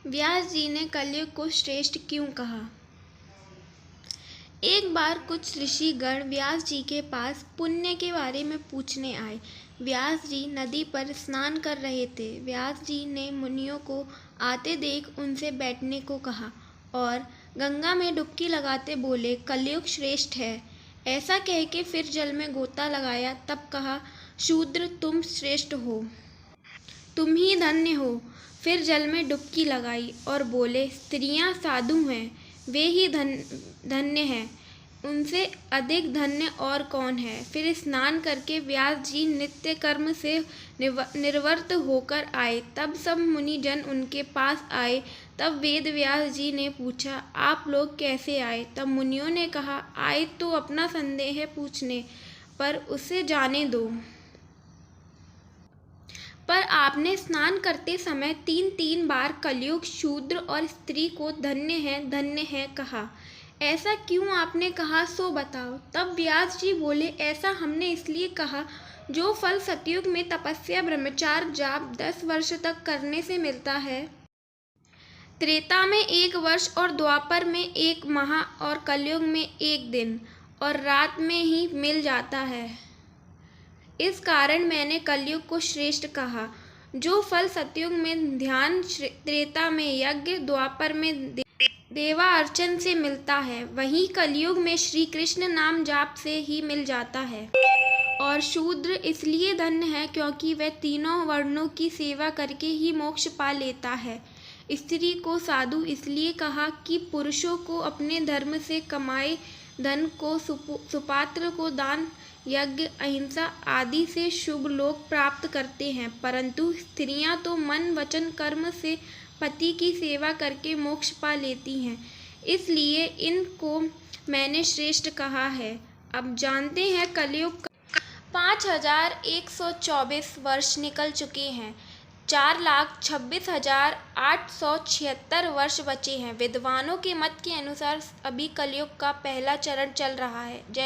व्यास जी ने कलयुग को श्रेष्ठ क्यों कहा। एक बार कुछ ऋषिगण व्यास जी के पास पुण्य के बारे में पूछने आए। व्यास जी नदी पर स्नान कर रहे थे। व्यास जी ने मुनियों को आते देख उनसे बैठने को कहा और गंगा में डुबकी लगाते बोले, कलयुग श्रेष्ठ है। ऐसा कह के फिर जल में गोता लगाया, तब कहा, शूद्र तुम श्रेष्ठ हो, तुम ही धन्य हो। फिर जल में डुबकी लगाई और बोले, स्त्रियां साधु हैं, वे ही धन्य हैं, उनसे अधिक धन्य और कौन है। फिर स्नान करके व्यास जी नित्य कर्म से निवृत्त होकर आए। तब सब मुनिजन उनके पास आए। तब वेद व्यास जी ने पूछा, आप लोग कैसे आए। तब मुनियों ने कहा, आए तो अपना संदेह पूछने, पर उसे जाने दो। पर आपने स्नान करते समय 3 बार कलयुग, शूद्र और स्त्री को धन्य है कहा। ऐसा क्यों आपने कहा, सो बताओ। तब व्यास जी बोले, ऐसा हमने इसलिए कहा, जो फल सतयुग में तपस्या, ब्रह्मचार्य, जाप 10 वर्ष तक करने से मिलता है, त्रेता में 1 वर्ष और द्वापर में 1 माह और कलयुग में 1 दिन और रात में ही मिल जाता है। इस कारण मैंने कलयुग को श्रेष्ठ कहा। जो फल सतयुग में ध्यान, त्रेता में यज्ञ, द्वापर में देवा अर्चन से मिलता है, वही कलयुग में श्री कृष्ण नाम जाप से ही मिल जाता है। और शूद्र इसलिए धन्य है क्योंकि वह तीनों वर्णों की सेवा करके ही मोक्ष पा लेता है। स्त्री को साधु इसलिए कहा कि पुरुषों को अपने धर्म से कमाए धन को, सुपात्र को दान, यज्ञ, अहिंसा आदि से शुभ लोक प्राप्त करते हैं, परंतु स्त्रियां तो मन, वचन, कर्म से पति की सेवा करके मोक्ष पा लेती हैं। इसलिए इनको मैंने श्रेष्ठ कहा है। अब जानते हैं कलयुग 5124 वर्ष निकल चुके हैं। 4,26,876 वर्ष बचे हैं। विद्वानों के मत के अनुसार अभी कलयुग का पहला चरण चल रहा है। जय